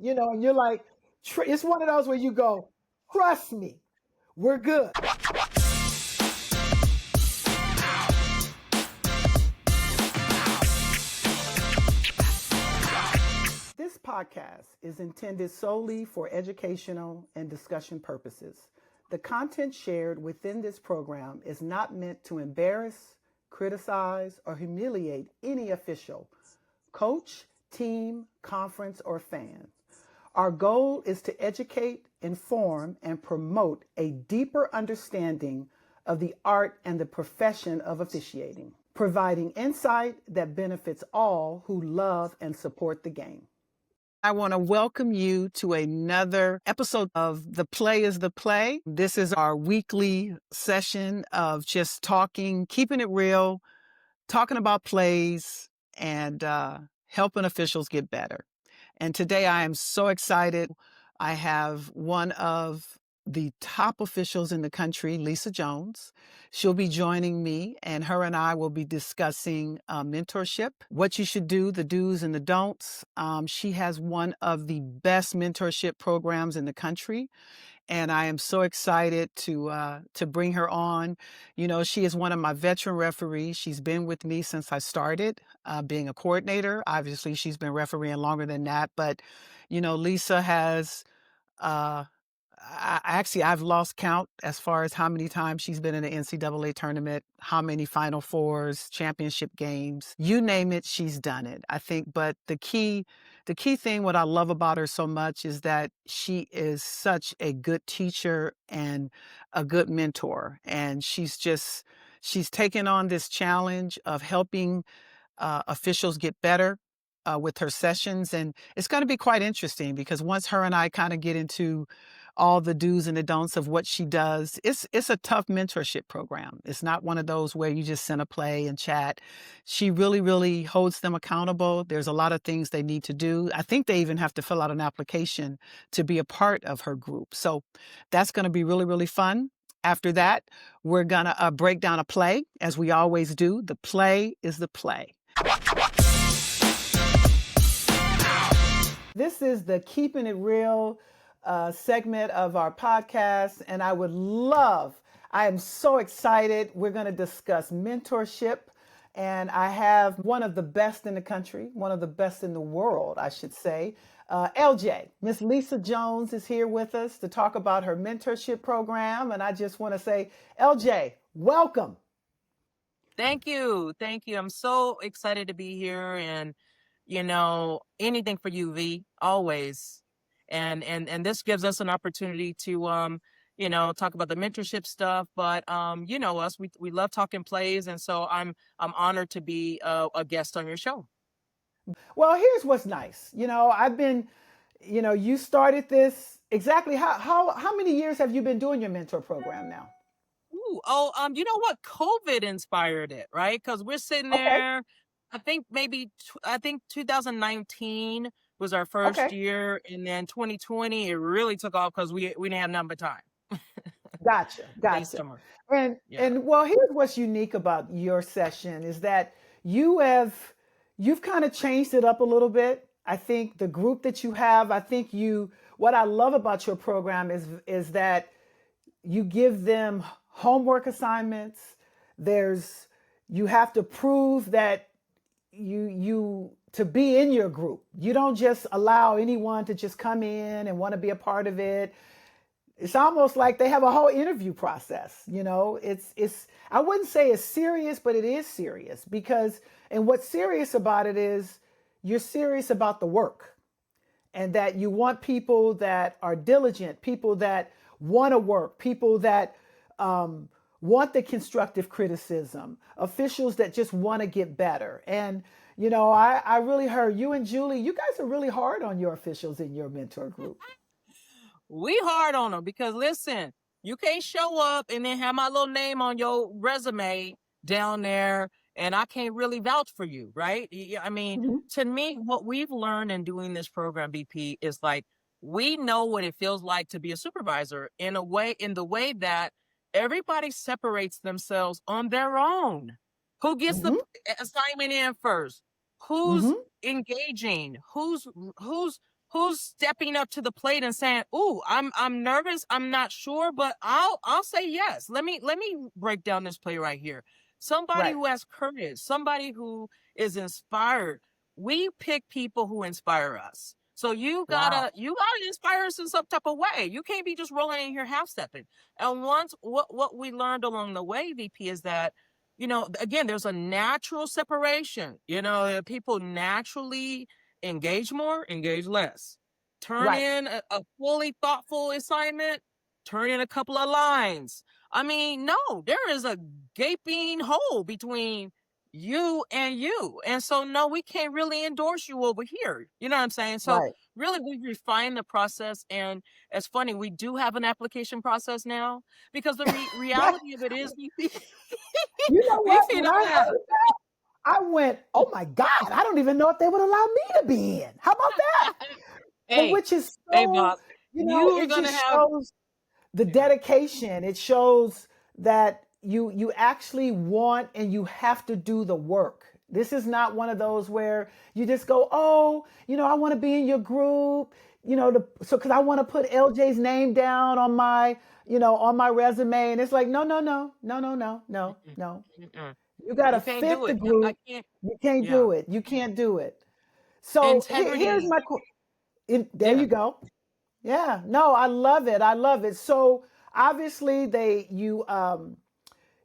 And you're like, it's one of those where you go, trust me, we're good. This podcast is intended solely for educational and discussion purposes. The content shared within this program is not meant to embarrass, criticize, or humiliate any official, coach, team, conference, or fan. Our goal is to educate, inform, and promote a deeper understanding of the art and the profession of officiating, providing insight that benefits all who love and support the game. I want to welcome you to another episode of The Play is the Play. This is our weekly session of just talking, keeping it real, talking about plays, and helping officials get better. And today I am so excited. I have one of the top officials in the country, Lisa Jones. She'll be joining me, and her and I will be discussing mentorship, what you should do, the do's and the don'ts. She has one of the best mentorship programs in the country, and I am so excited to bring her on. She is one of my veteran referees. She's been with me since I started being a coordinator. Obviously, she's been refereeing longer than that, but Lisa has. I've lost count as far as how many times she's been in the NCAA tournament, how many Final Fours, championship games, you name it, she's done it. I think, but the key thing, what I love about her so much is that she is such a good teacher and a good mentor. And she's taken on this challenge of helping officials get better with her sessions. And it's going to be quite interesting because once her and I kind of get into all the do's and the don'ts of what she does, it's a tough mentorship program. It's not one of those where you just send a play and chat. She really, really holds them accountable. There's a lot of things they need to do. I think they even have to fill out an application to be a part of her group. So that's going to be really, really fun. After that, we're going to break down a play, as we always do. The play is the play. This is the Keepin It Real segment of our podcast, and I am so excited. We're going to discuss mentorship, and I have one of the best in the country, one of the best in the world, I should say. LJ, Miss Lisa Jones is here with us to talk about her mentorship program, and I just want to say, LJ, welcome. Thank you. Thank you. I'm so excited to be here, and anything for you, V, always. And this gives us an opportunity to talk about the mentorship stuff, but us, we love talking plays, and so I'm honored to be a guest on your show. Well, here's what's nice. I've been, you started this exactly how many years have you been doing your mentor program now? You know what? COVID inspired it, right? Because we're sitting there. I think 2019 was our first year, and then 2020 it really took off because we didn't have nothing but time. Gotcha. And well, here's what's unique about your session is that you've kind of changed it up a little bit. I think the group that you have, what I love about your program is that you give them homework assignments. You have to prove that you to be in your group. You don't just allow anyone to just come in and want to be a part of it. It's almost like they have a whole interview process. It's I wouldn't say it's serious, but it is serious and what's serious about it is you're serious about the work, and that you want people that are diligent, people that want to work, people that want the constructive criticism, officials that just want to get better. And, I really heard you and Julie, you guys are really hard on your officials in your mentor group. We hard on them because, listen, you can't show up and then have my little name on your resume down there and I can't really vouch for you, right? I mean, To me, what we've learned in doing this program, BP, is like we know what it feels like to be a supervisor in the way that everybody separates themselves on their own. Who gets the assignment in first? Who's engaging? Who's who's stepping up to the plate and saying, "Ooh, I'm nervous. I'm not sure, but I'll say yes. Let me break down this play right here." Somebody Right. who has courage, somebody who is inspired. We pick people who inspire us. So you Wow. gotta inspire us in some type of way. You can't be just rolling in here half stepping. And once what we learned along the way, VP, is that, again, there's a natural separation. People naturally engage more, engage less. Turn Right. in a fully thoughtful assignment, turn in a couple of lines. I mean, no, there is a gaping hole between you and you. And so, no, we can't really endorse you over here. You know what I'm saying? So, Right. really, we refine the process. And it's funny, we do have an application process now, because the reality of it is, You know we what? feel When I that. heard that, I went, "Oh my God, I don't even know if they would allow me to be in." How about that? But Hey, which is hey, so, Bob, you're it going to just have, shows the yeah, dedication. It shows that you actually want and you have to do the work. This is not one of those where you just go, "Oh, I want to be in your group, so because I want to put LJ's name down on my, on my resume." And it's like, no, no, no, no, no, no, no, mm-mm, no. mm-mm. You got to You can't do fit the it. I group. can't. You can't Yeah. do it. You can't do it. So here's Integrity. there Yeah. you go. Yeah, no, I love it. I love it. So obviously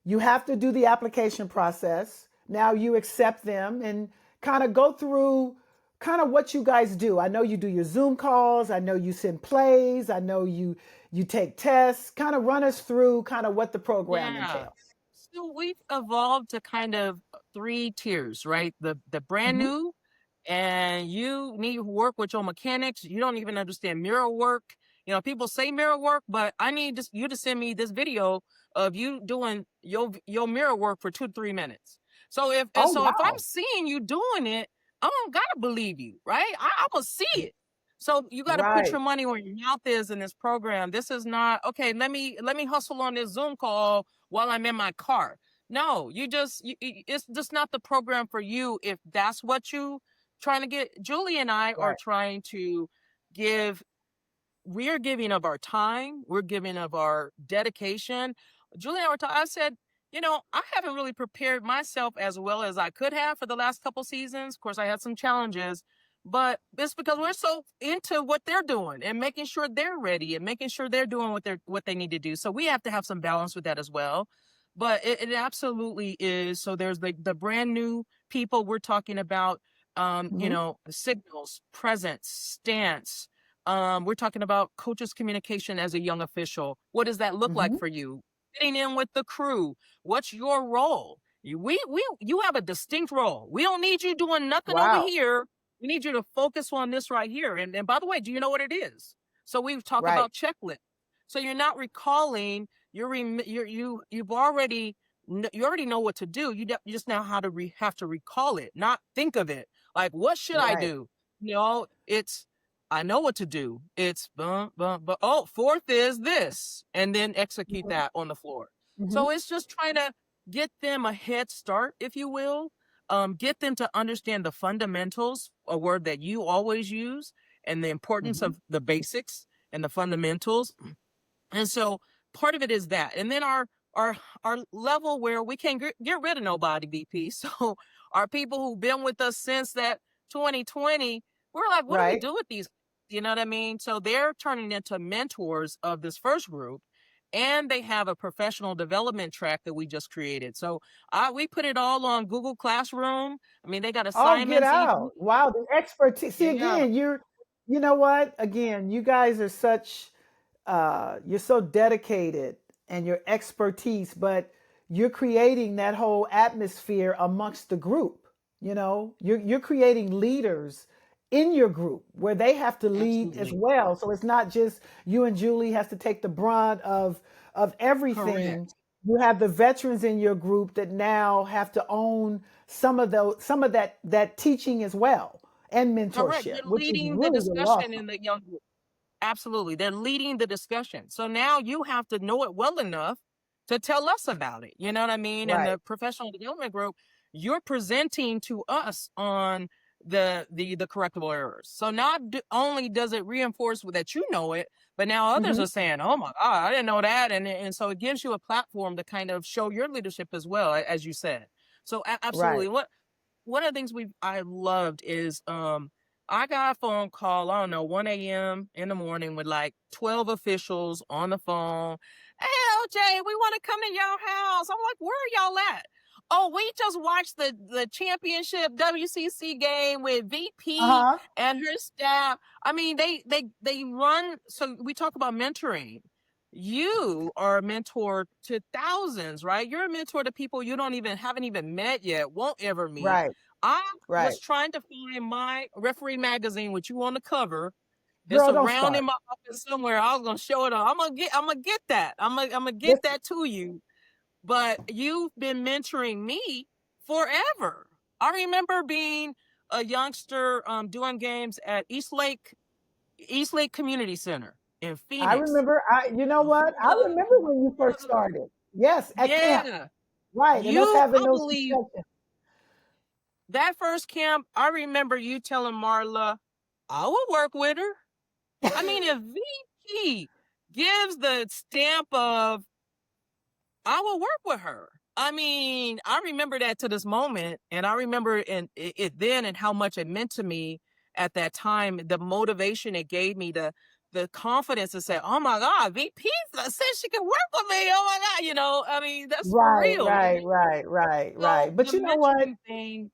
you have to do the application process. Now you accept them and kind of go through kind of what you guys do. I know you do your Zoom calls. I know you send plays. I know you take tests. Kind of run us through kind of what the program Yeah. entails. So we've evolved to kind of three tiers, right? The brand Hmm. new, and you need to work with your mechanics. You don't even understand mirror work. People say mirror work, but I need you to send me this video of you doing your mirror work for 2 to 3 minutes. Oh So if I'm wow! seeing you doing it, I don't gotta believe you, right? I'm gonna see it. So you got to put Right, your money where your mouth is in this program. This is not okay. Let me hustle on this Zoom call while I'm in my car. No, it's just not the program for you if that's what you trying to get. Julie and I are right. trying to give we're giving of our time, we're giving of our dedication. Julie and I were talking, I said, I haven't really prepared myself as well as I could have for the last couple seasons. Of course, I had some challenges, but it's because we're so into what they're doing and making sure they're ready and making sure they're doing what they need to do. So we have to have some balance with that as well. But it absolutely is. So there's the brand new people we're talking about, Hmm. signals, presence, stance. We're talking about coaches communication as a young official. What does that look like Hmm. for you? Fitting in with the crew. What's your role? You have a distinct role. We don't need you doing nothing over Wow. here. We need you to focus on this right here. And by the way, do you know what it is? So we talk Right. about checklist. So you're not recalling. You already know what to do. You just now have to recall it, not think of it. Like, what should I Right. do? It's I know what to do. It's but oh, fourth is this, and then execute that on the floor. Hmm. So it's just trying to get them a head start, if you will. Get them to understand the fundamentals, a word that you always use, and the importance Hmm. of the basics and the fundamentals. And so part of it is that. And then our our level where we can't get rid of nobody, BP. So our people who've been with us since that 2020, we're like, what do we Right. do with these? You know what I mean? So they're turning into mentors of this first group. And they have a professional development track that we just created. So we put it all on Google Classroom. I mean, they got Oh, get assignments each out. week. Wow, the expertise. See, Yeah, again, you know what? Again, you guys are you're so dedicated and your expertise, but you're creating that whole atmosphere amongst the group. You're creating leaders in your group where they have to lead as absolutely. well. So it's not just you and Julie has to take the brunt of everything. Correct. You have the veterans in your group that now have to own some of that teaching as well and Correct. mentorship, They're which is leading the really really discussion awesome. in the young group. Absolutely. They're leading the discussion. So now you have to know it well enough to tell us about it. You know what I mean? And Right. the professional development group, you're presenting to us on the correctable errors. So not only does it reinforce that you know it, but now others are saying, "Oh my God, I didn't know that," and so it gives you a platform to kind of show your leadership as well, as you said. So absolutely, Right. one of the things I loved is I got a phone call, I don't know, 1 a.m. in the morning with like 12 officials on the phone. "Hey, LJ, we want to come to your house." I'm like, "Where are y'all at?" "Oh, we just watched the championship WCC game with VP Uh-huh. and her staff." I mean, they run. So we talk about mentoring. You are a mentor to thousands, right? You're a mentor to people you haven't even met yet, won't ever meet. Right. I Right. was trying to find my referee magazine with you on the cover. It's Girl, don't around in start. my office somewhere. I was gonna show it off. I'm gonna get that. I'm gonna get Listen, that to you. But you've been mentoring me forever. I remember being a youngster doing games at East Lake Community Center in I Phoenix. remember, you know what? I remember when you first started. Yes, at camp. Yeah. Right. And us having I those believe discussions. that first camp, I remember you telling Marla, "I will work with her." I mean, if VP gives the stamp of "I will work with her," I mean, I remember that to this moment, and I remember it then and how much it meant to me at that time, the motivation it gave me, the confidence to say, "Oh my God, VP said she can work with me. Oh my God," I mean, that's for Right, real. right, right, right, So right. the But you know what? mentoring thing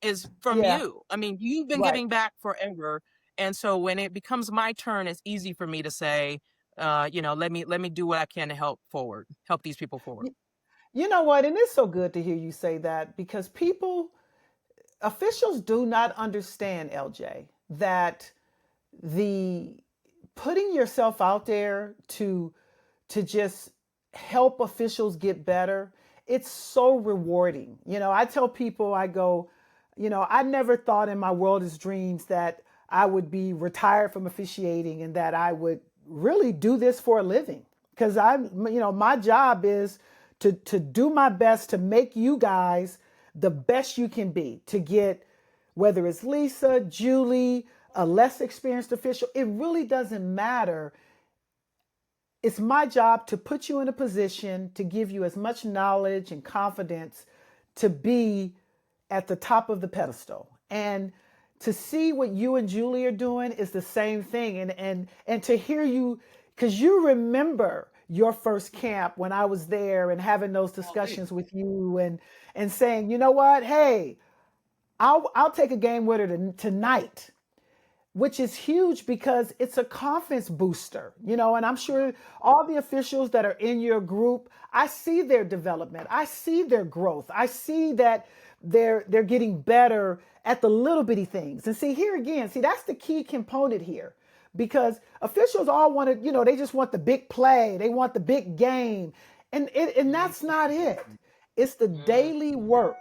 is from Yeah, you. I mean, you've been right. giving back forever. And so when it becomes my turn, it's easy for me to say, let me do what I can to help these people forward. You, you know what? And it's so good to hear you say that because officials do not understand, LJ, that the putting yourself out there to just help officials get better, it's so rewarding. I tell people, I go, I never thought in my wildest dreams that I would be retired from officiating and that I would really do this for a living. Because my job is to do my best to make you guys the best you can be, to get, whether it's Lisa, Julie, a less experienced official, it really doesn't matter. It's my job to put you in a position to give you as much knowledge and confidence to be at the top of the pedestal. And to see what you and Julie are doing is the same thing. And to hear you, because you remember your first camp when I was there and having those discussions with you and saying, you know what, hey, I'll take a game with her tonight, which is huge because it's a confidence booster, and I'm sure all the officials that are in your group, I see their development. I see their growth. I see that they're getting better at the little bitty things. And see, here again, that's the key component here because officials all want to, they just want the big play. They want the big game. And that's not it. It's the daily work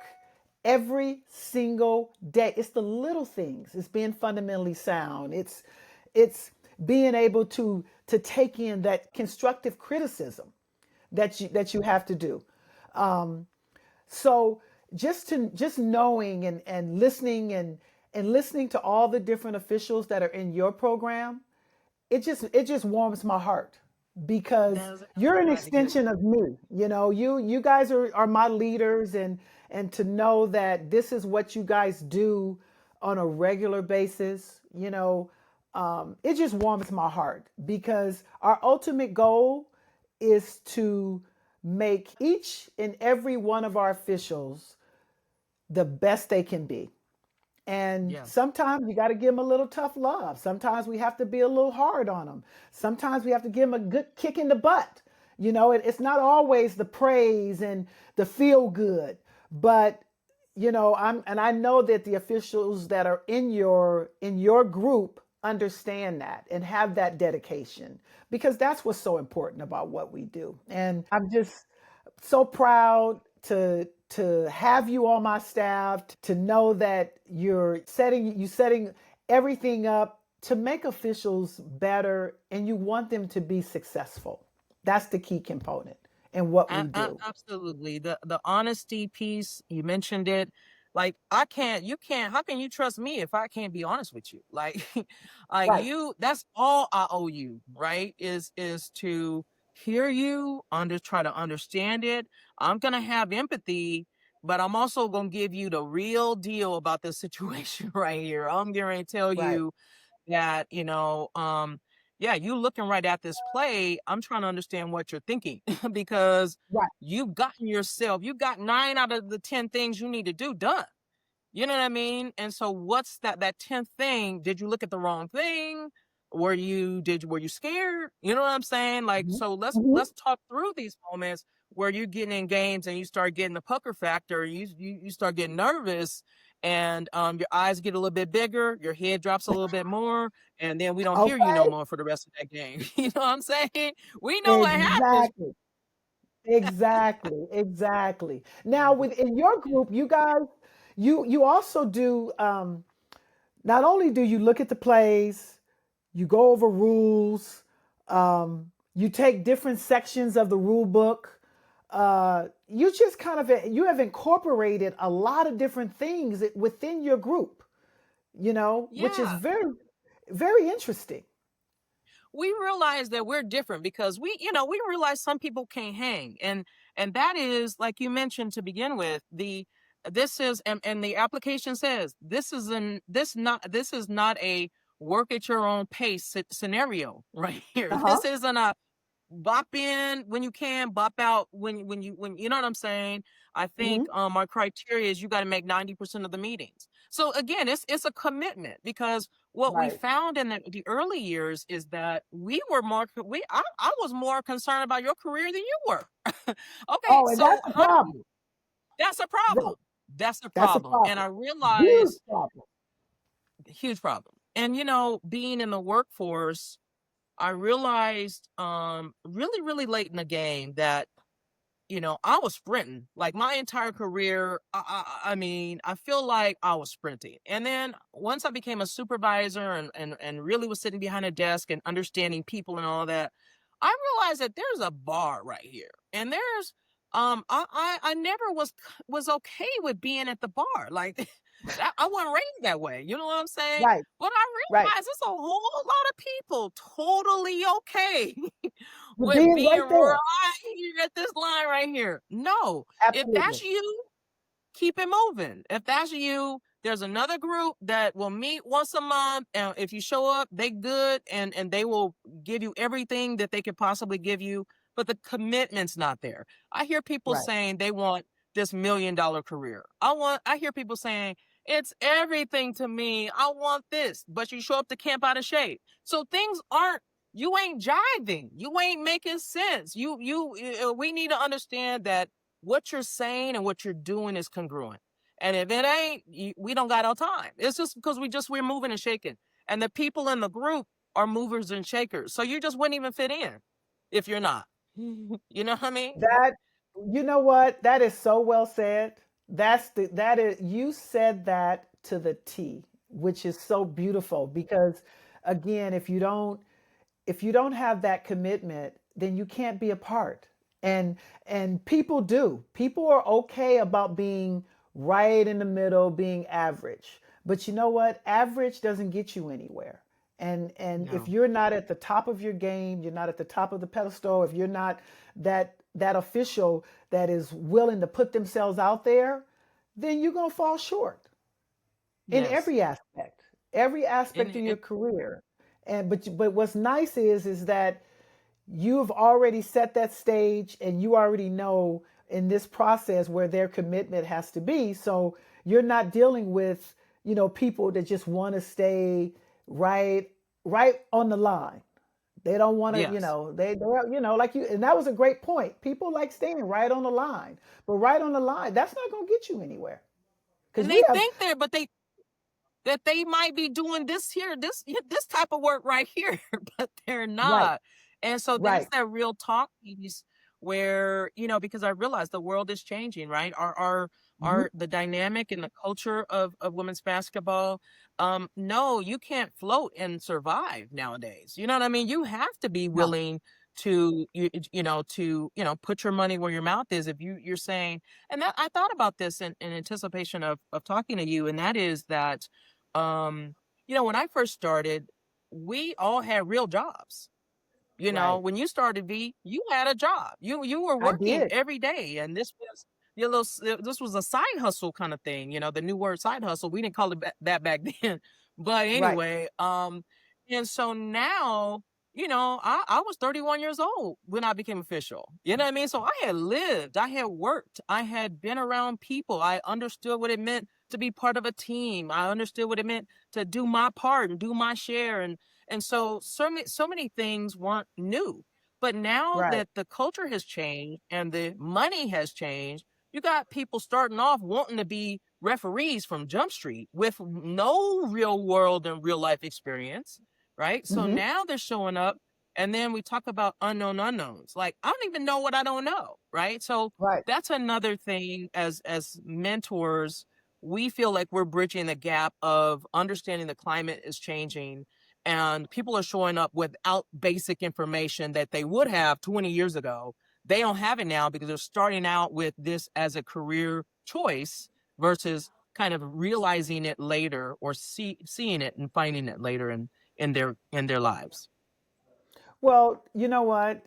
every single day. It's the little things. It's being fundamentally sound. It's being able to take in that constructive criticism that you have to do. Um, so just knowing and listening and listening to all the different officials that are in your program, it just warms my heart because I'm you're an glad to hear extension of me. You guys are my leaders, and to know that this is what you guys do on a regular basis, it just warms my heart because our ultimate goal is to make each and every one of our officials the best they can be. And Yes. sometimes you got to give them a little tough love. Sometimes we have to be a little hard on them. Sometimes we have to give them a good kick in the butt. It's not always the praise and the feel good, but I know that the officials that are in your group understand that and have that dedication because that's what's so important about what we do. And I'm just so proud to have you on my staff, to know that you setting everything up to make officials better and you want them to be successful. That's the key component in what we do. Absolutely. The honesty piece, you mentioned it. Like how can you trust me if I can't be honest with you? Like, Right. that's all I owe you, right? Is to hear you, try to understand it. I'm going to have empathy, but I'm also going to give you the real deal about this situation right here. I'm going to tell Right. you that, yeah, you looking right at this play. I'm trying to understand what you're thinking because Right. you got 9 out of the 10 things you need to do done. You know what I mean? And so what's that 10th thing? Did you look at the wrong thing? Were you scared? You know what I'm saying? Like, Mhm. so let's Mhm. let's talk through these moments where you're getting in games and you start getting the pucker factor, you start getting nervous, and your eyes get a little bit bigger, your head drops a little bit more, and then we don't hear you no Okay. more for the rest of that game. You know what I'm saying? We know what happens. Exactly. Exactly. Exactly. Now, Mhm. within your group, you guys, you also do. Not only do you look at the plays, you go over rules, you take different sections of the rule book. You just kind of you have incorporated a lot of different things within your group, which is Yeah. very, very interesting. We realize that we're different because we realize some people can't hang, and that is, like you mentioned to begin with, this is and the application says this is not a work at your own pace scenario right here. Uh huh. This isn't a bop in when you can, bop out when you know what I'm saying. I think Hmm. our criteria is you got to make 90% of the meetings. So again, it's a commitment, because what we Right. found in the early years is that I was more concerned about your career than you were. Okay, Oh, and that's so the how do we problem. that's a Right. problem. That's the That's the problem. And problem. I Huge realized problem. huge problem. And being in the workforce, I realized really, really late in the game that I was sprinting like my entire career. I mean, I feel like I was sprinting. And then once I became a supervisor and really was sitting behind a desk and understanding people and all that, I realized that there's a bar right here. And there's I never was okay with being at the bar. Like that, I wasn't raised that way. You know what I'm saying? Right. But I Right. realized it's a whole lot of people totally okay You're with being being right there. right here at this line right here. No, if Absolutely. that's you, keep it moving. If that's you, there's another group that will meet once a month. And if you show up, they good, and they will give you everything that they could possibly give you, but the commitment's not there. I hear people Right. saying they want this $1 million career. I hear people saying it's everything to me. I want this, but you show up to camp out of shape. So things aren't you ain't jiving. You ain't making sense. We need to understand that what you're saying and what you're doing is congruent. And if it ain't, we don't got our time. It's just because we're moving and shaking. And the people in the group are movers and shakers. So you just wouldn't even fit in if you're not. You know what I mean? That, you know what? That is so well said. That is, you said that to the T, which is so beautiful because again, if you don't have that commitment, then you can't be a part. And people do. People are okay about being right in the middle, being average. But you know what? Average doesn't get you anywhere. And if No. you're not at the top of your game, you're not at the top of the pedestal, if you're not that official that is willing to put themselves out there, then you're going to fall short in Yes. every aspect of And your career. But what's nice is that you've already set that stage and you already know in this process where their commitment has to be, so you're not dealing with people that just want to stay right right on the line. They don't want to, yes. like you, and that was a great point. People like staying right on the line, but right on the line, that's not going to get you anywhere because And we they have. think that they might be doing this type of work right here, but they're Right. not. And so that's Right. that real talk piece where, because I realize the world is changing, right? Mhm. The dynamic and the culture of women's basketball. No, you can't float and survive nowadays. You know what I mean? You have to be No. willing to put your money where your mouth is. If you're saying, and that I thought about this in anticipation of talking to you, and that is that, when I first started, we all had real jobs. Right. When you started, V, you had a job. You were I working did. every day, and this was a side hustle kind of thing. The new word side hustle. We didn't call it that back then, but Right. anyway, and so now, I was 31 years old when I became official. You know what I mean? So I had lived, I had worked, I had been around people. I understood what it meant to be part of a team. I understood what it meant to do my part and do my share, and so many things weren't new. But now Right. that the culture has changed and the money has changed, you got people starting off wanting to be referees from Jump Street with no real world and real life experience, right? So Mm-hmm. now they're showing up, and then we talk about unknown unknowns. Like, I don't even know what I don't know, right? So Right. that's another thing. As mentors, we feel like we're bridging the gap of understanding the climate is changing, and people are showing up without basic information that they would have 20 years ago. They don't have it now because they're starting out with this as a career choice versus kind of realizing it later, or seeing it and finding it later in their lives. Well, you know what?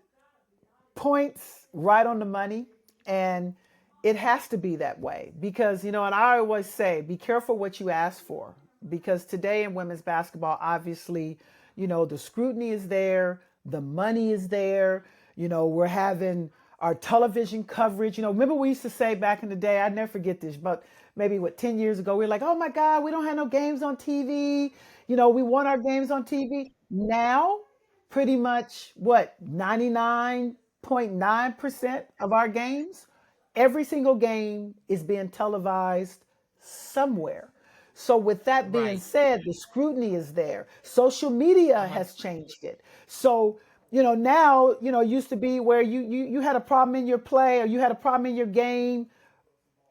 Points right on the money. And it has to be that way because, and I always say, be careful what you ask for because today in women's basketball, obviously, the scrutiny is there, the money is there, we're having our television coverage. Remember we used to say back in the day, I'd never forget this, but maybe 10 years ago, we were like, oh my God, we don't have no games on TV. We want our games on TV. Now, pretty much what, 99.9% of our games, every single game is being televised somewhere. So, with that being Right. said, the scrutiny is there. Social media has 100%. changed it. So, now, it used to be where you had a problem in your play or you had a problem in your game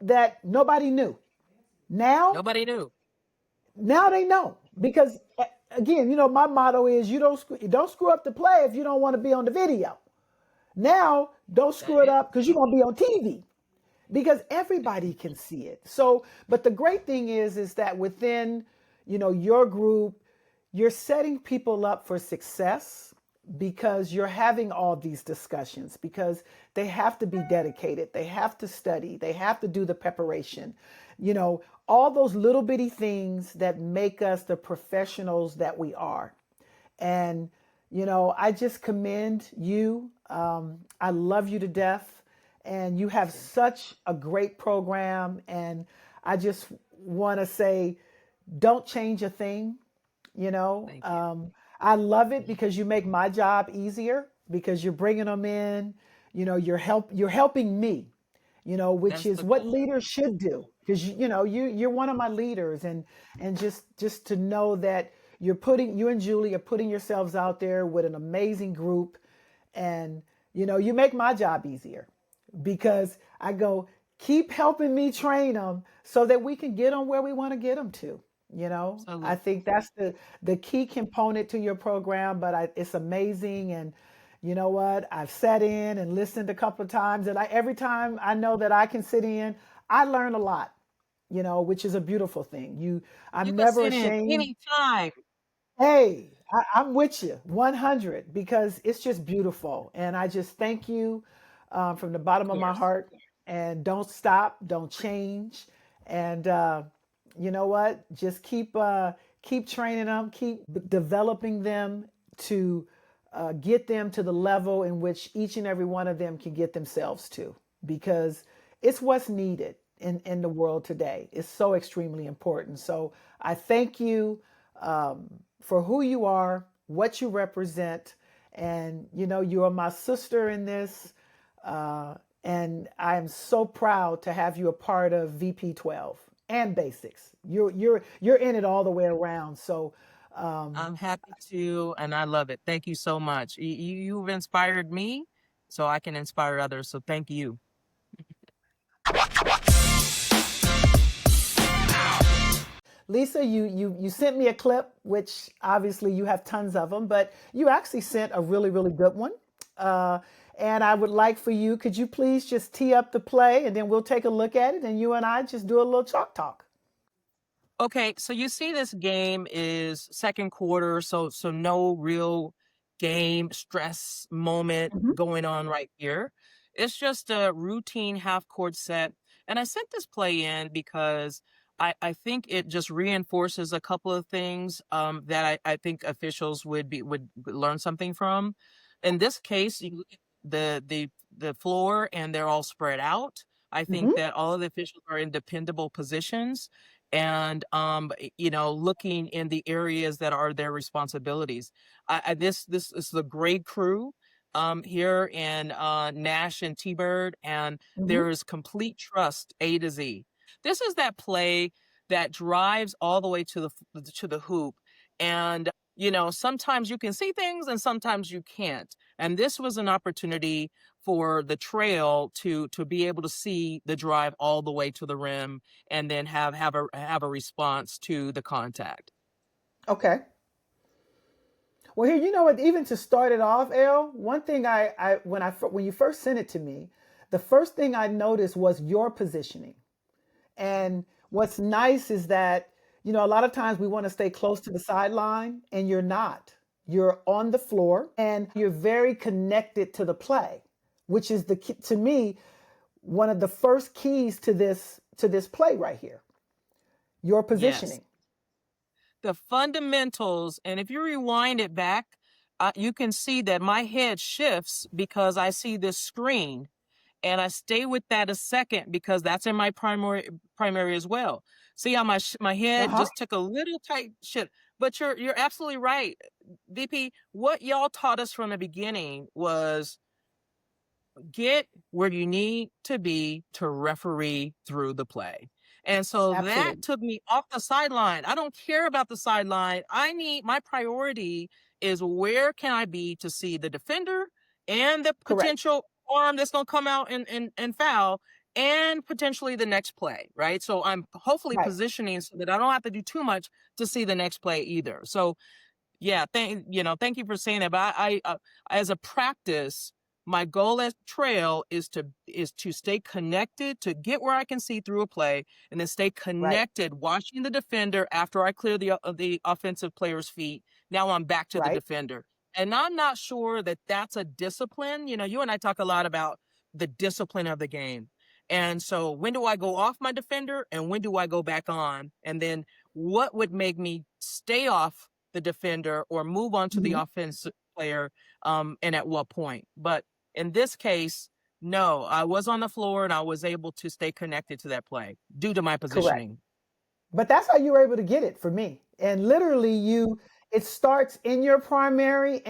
that nobody knew. Now, Nobody knew. now they know because again, my motto is you don't screw up the play if you don't want to be on the video. Now, don't That screw it is. up because you're going to be on TV because everybody can see it. So, but the great thing is that within, your group, you're setting people up for success because you're having all these discussions because they have to be dedicated, they have to study, they have to do the preparation, all those little bitty things that make us the professionals that we are. And, I just commend you. I love you to death. And you have such a great program. And I just want to say, don't change a thing. You know, Thank you. um, I love it because you make my job easier because you're bringing them in. You're helping me, which That's is the what goal. leaders should do because you're one of my leaders, and just to know that you and Julie are putting yourselves out there with an amazing group, and you make my job easier because I go, keep helping me train them so that we can get them where we want to get them to. I Absolutely. think that's the key component to your program, but it's amazing. And you know what? I've sat in and listened a couple of times, and every time I know that I can sit in, I learn a lot. Which is a beautiful thing. You I'm can never sit in ashamed. anytime. Hey, I'm with you 100 because it's just beautiful. And I just thank you from the Of bottom of my course. heart. And don't stop, don't change. And you know what? Just keep training them, keep developing them to get them to the level in which each and every one of them can get themselves to, because it's what's needed in the world today. It's so extremely important. So I thank you for who you are, what you represent, and you are my sister in this. Uh, and I am so proud to have you a part of VP12 and Basics. You're in it all the way around. So um, I'm happy to, and I love it. Thank you so much. You've inspired me, so I can inspire others. So thank you. Lisa, you sent me a clip, which obviously you have tons of them, but you actually sent a really really good one. And I would like for you, could you please just tee up the play and then we'll take a look at it and you and I just do a little chalk talk. Okay, so you see this game is second quarter, so no real game stress moment Mhm. going on right here. It's just a routine half court set. And I sent this play in because I think it just reinforces a couple of things that I think officials would learn something from. In this case, you look at the floor and they're all spread out. I think Mhm. that all of the officials are in dependable positions and looking in the areas that are their responsibilities. This is the grade crew here in Nash and T-Bird, and Mhm. there is complete trust A to Z. This is that play that drives all the way to the hoop, and sometimes you can see things and sometimes you can't. And this was an opportunity for the trail to be able to see the drive all the way to the rim and then have a response to the contact. Okay. Well, here, you know what? Even to start it off, El, one thing when you first sent it to me, the first thing I noticed was your positioning. And what's nice is that, a lot of times we want to stay close to the sideline, and you're not. You're on the floor, and you're very connected to the play, which is to me one of the first keys to this play right here. Your Yes, positioning. the fundamentals, and if you rewind it back, you can see that my head shifts because I see this screen, and I stay with that a second because that's in my primary as well. See how my Uh head huh. just took a little tight shift. But you're absolutely right, VP. What y'all taught us from the beginning was get where you need to be to referee through the play. And so that Absolutely. took me off the sideline. I don't care about the sideline. My priority is where can I be to see the defender and the Correct. potential arm that's going to come out and foul and potentially the next play, right? So I'm hopefully Right. positioning so that I don't have to do too much to see the next play either. So yeah, thank you for saying that. But as a practice, my goal as trail is to stay connected, to get where I can see through a play, and then stay Right. connected, watching the defender after I clear the offensive player's feet. Now I'm back to the Right. defender, and I'm not sure that that's a discipline. You and I talk a lot about the discipline of the game, and so when do I go off my defender, and when do I go back on, and then what would make me stay off the defender or move on to the Mhm. offensive player, and at what point. But in this case, no, I was on the floor and I was able to stay connected to that play due to my Correct. positioning. But that's how you were able to get it for me. And literally it starts in your primary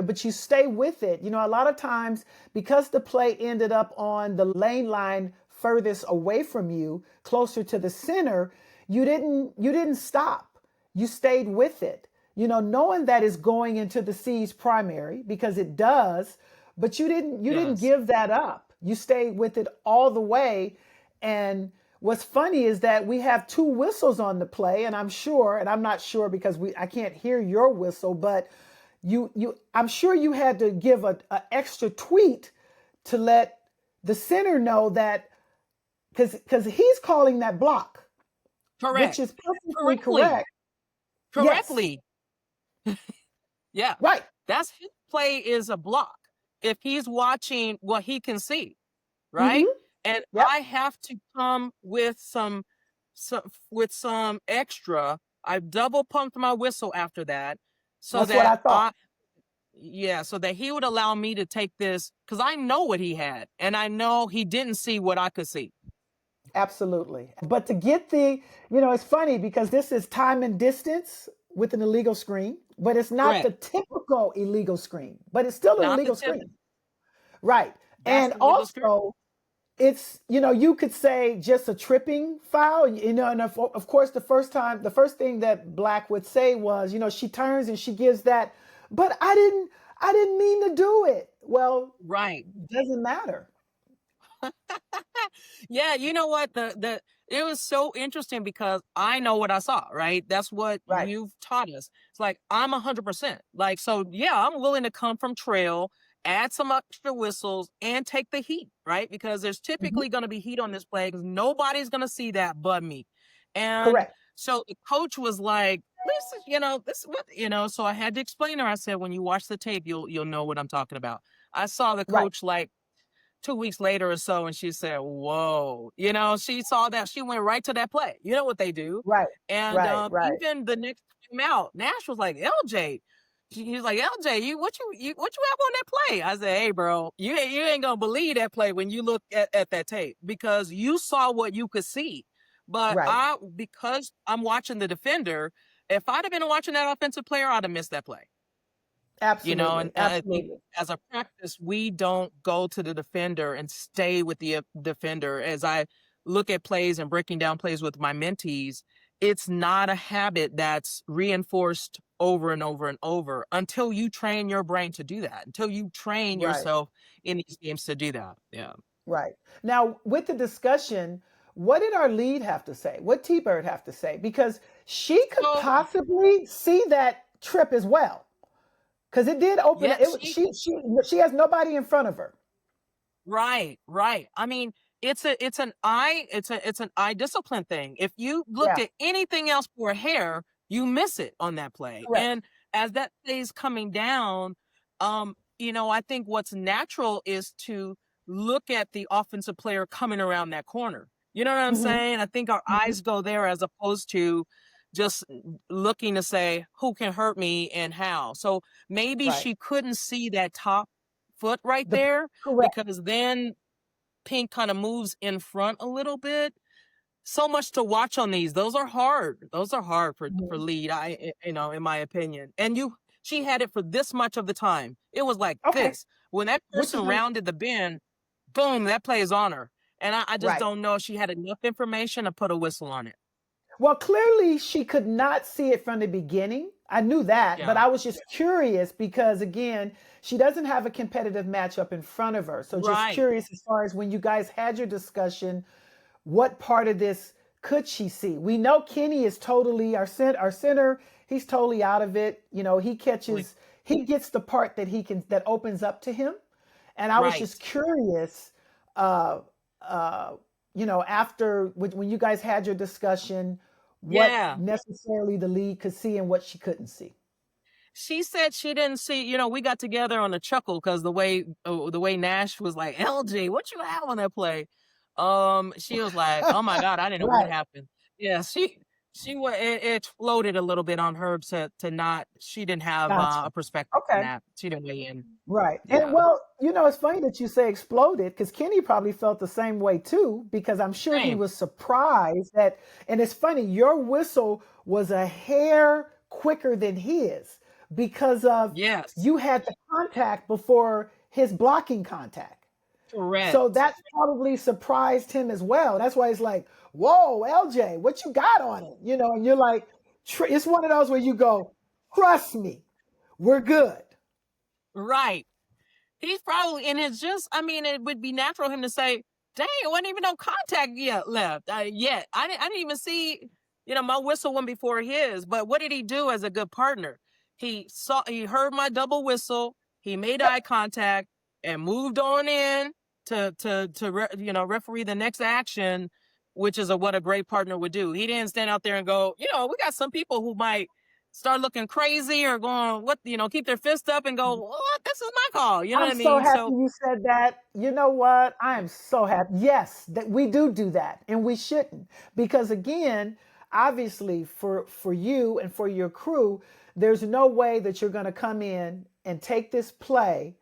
but you stay with it. A lot of times because the play ended up on the lane line furthest away from you, closer to the center, you didn't stop. You stayed with it. Knowing that it's going into the C's primary because it does, but you didn't Yes. give that up. You stayed with it all the way. And what's funny is that we have two whistles on the play, and I'm not sure because I can't hear your whistle, but I'm sure you had to give a extra tweet to let the center know that because he's calling that block, which is Correct. perfectly Correctly. correct. Yes, Correctly. Yeah. right. That's his play is a block. If he's watching what he can see, right? Mm-hmm. And Yep, I have to come with some extra. I double pumped my whistle after that so that's what that I thought. so that he would allow me to take this because I know what he had and I know he didn't see what I could see. Absolutely. But to get it's funny because this is time and distance with an illegal screen, but it's not Correct. the typical illegal screen, but it's still an Not the illegal tip. screen. Right. That's And the legal screen. also, it's, you could say just a tripping foul, and of course, the first thing that Black would say was, she turns and she gives that, but I didn't mean to do it. Well, Right. doesn't matter. Yeah, you know what? The it was so interesting because I know what I saw, right? That's what Right. you've taught us. It's like I'm 100%. Like, so yeah, I'm willing to come from trail add some extra whistles, and take the heat, right? Because there's typically going to be heat on this play because nobody's going to see that but me. And Correct. so the coach was like, listen, this is what, so I had to explain to her. I said, when you watch the tape, you'll know what I'm talking about. I saw the Right. coach like 2 weeks later or so, and she said, whoa, she saw that. She went right to that play. You know what they do. Right. And Right. Right. even the next time out, Nash was like, LJ, he's like, LJ, what you have on that play? I said, hey, bro, you ain't gonna believe that play when you look at that tape, because you saw what you could see. But Right. because I'm watching the defender, if I'd have been watching that offensive player, I'd have missed that play. Absolutely. And I think Absolutely. as a practice, we don't go to the defender and stay with the defender. As I look at plays and breaking down plays with my mentees, it's not a habit that's reinforced over and over and over until you train your brain to do that, until you train Right. yourself in these games to do that. Yeah. Right. Now, with the discussion, what did our lead have to say? What T-Bird have to say? Because she could So possibly see that trip as well. Because it did open yeah, it. She has nobody in front of her. right. I mean, it's an eye discipline thing. If you look Yeah. at anything else for a hair, you miss it on that play. Correct. And as that play's coming down, I think what's natural is to look at the offensive player coming around that corner. You know what I'm Mm-hmm. saying? I think our Mm-hmm. eyes go there as opposed to just looking to say who can hurt me and how. So maybe Right. she couldn't see that top foot right there, Correct. because then Pink kind of moves in front a little bit. So much to watch on these. Those are hard for Mhm. lead, in my opinion. And she had it for this much of the time. It was like Okay. this. When that Which is person rounded the bend, boom, that play is on her. And I just right. don't know if she had enough information to put a whistle on it. Well, clearly she could not see it from the beginning. I knew that, but Yeah. I was just curious because, again, she doesn't have a competitive matchup in front of her. So just Right. curious, as far as when you guys had your discussion, what part of this could she see? We know Kenny is totally our center. He's totally out of it. He gets the part that opens up to him. And I was Right. just curious, uh, after when you guys had your discussion, what Yeah. necessarily the lead could see and what she couldn't see. She said she didn't see, we got together on a chuckle because the way Nash was like, LG, what you have on that play? She was like, oh my God, I didn't know what Right. happened. Yeah, it floated a little bit on her to not, she didn't have Gotcha. a perspective on Okay. that. She didn't weigh in. Right. Yeah. And well, it's funny that you say exploded because Kenny probably felt the same way too, because I'm sure he Same. was surprised and it's funny, your whistle was a hair quicker than his because of Yes. you had the contact before his blocking contact. Correct. So that probably surprised him as well. That's why he's like, whoa, LJ, what you got on it? And you're like, it's one of those where you go, trust me, we're good. Right. He's probably, and it's just, it would be natural for him to say, dang, it wasn't even no contact left. Yet. I didn't even see, my whistle went before his. But what did he do as a good partner? He heard my double whistle. He made Yep. eye contact and moved on in to referee the next action, which is what a great partner would do. He didn't stand out there and go, we got some people who might start looking crazy or going, keep their fist up and go, what? This is my call. You know what I I'm so mean? happy you said that. You know what? I am so happy. Yes, that we do that, and we shouldn't, because again, obviously for you and for your crew, there's no way that you're going to come in and take this play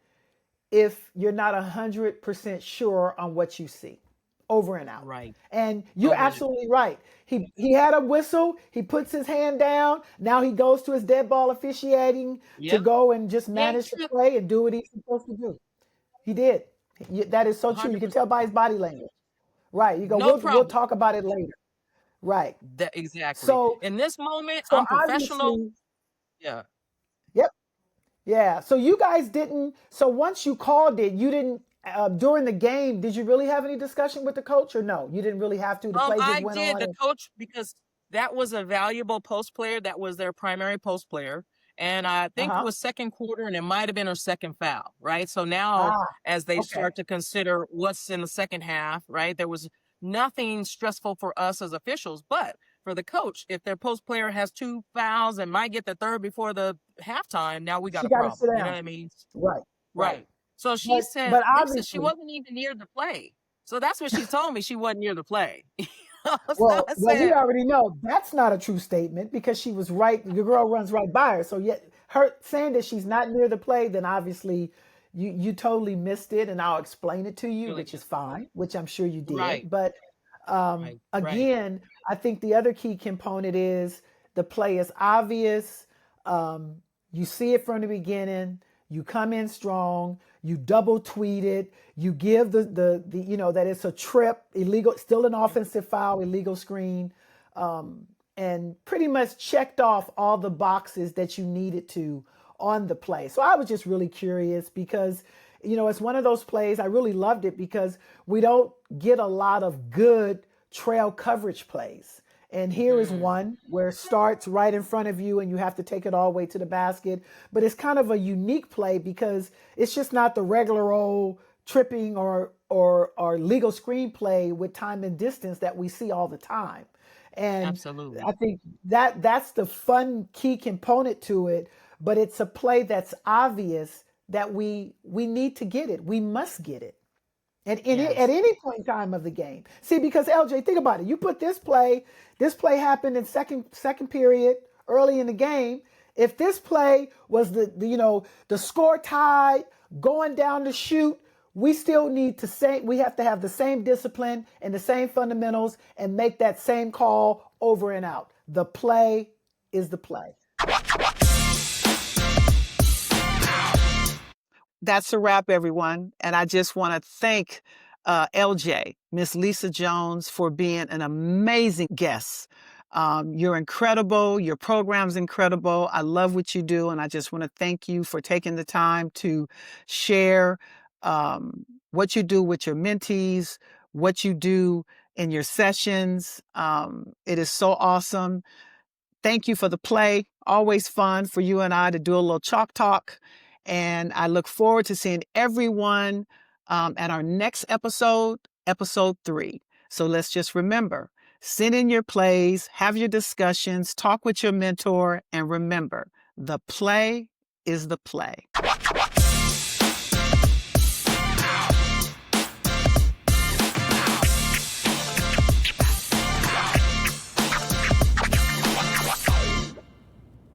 if you're not 100% sure on what you see. Over and out. Right. And you're Over and out. absolutely right. He had a whistle. He puts his hand down. Now he goes to his dead ball officiating to Yep. go and just manage the trip. play and do what he's supposed to do. He did. That is so true. You can 100%. tell by his body language. Right. You go, No we'll problem. talk about it later. Right. Exactly. So In this moment, so I'm professional. obviously, Yeah. yep. Yeah. So you guys didn't. So once you called it, you didn't. During the game, did you really have any discussion with the coach, or no? You didn't really have to. The play just I went did. on. The coach, because that was a valuable post player. That was their primary post player. And I think it Uh-huh. was second quarter, and it might have been her second foul, right? So now, Ah, as they okay. start to consider what's in the second half, right? There was nothing stressful for us as officials, but for the coach, if their post player has 2 fouls and might get the third before the halftime, now we got She a got to sit problem. You know down. what I mean? Right, right. Right. So she But said, but listen, she obviously, wasn't even near the play. So that's what she told me. She wasn't near the play. So I well, we said, already know that's not a true statement because she was right. The girl runs right by her. So yet her saying that she's not near the play, then obviously you totally missed it, and I'll explain it to you, really which is good. fine, which I'm sure you Right, did. But right. again, I think the other key component is the play is obvious. Um, you see it from the beginning. You come in strong. You double tweet it. You give the that it's a trip, illegal, still an offensive foul, illegal screen, um, and pretty much checked off all the boxes that you needed to on the play. So I was just really curious because it's one of those plays. I really loved it because we don't get a lot of good trail coverage plays. And here is Mhm. one where it starts right in front of you and you have to take it all the way to the basket. But it's kind of a unique play because it's just not the regular old tripping or legal screenplay with time and distance that we see all the time. And Absolutely. I think that's the fun key component to it, but it's a play that's obvious that we need to get it. We must get it. And at Yes. any point in time of the game. See, because LJ, think about it. You put this play happened in second period, early in the game. If this play was the score tied, going down to shoot, we still need to say we have to have the same discipline and the same fundamentals and make that same call over and out. The play is the play. That's a wrap, everyone. And I just want to thank LJ, Miss Lisa Jones, for being an amazing guest. You're incredible. Your program's incredible. I love what you do. And I just want to thank you for taking the time to share what you do with your mentees, what you do in your sessions. It is so awesome. Thank you for the play. Always fun for you and I to do a little chalk talk. And I look forward to seeing everyone at our next episode, episode 3. So let's just remember, send in your plays, have your discussions, talk with your mentor, and remember, the play is the play.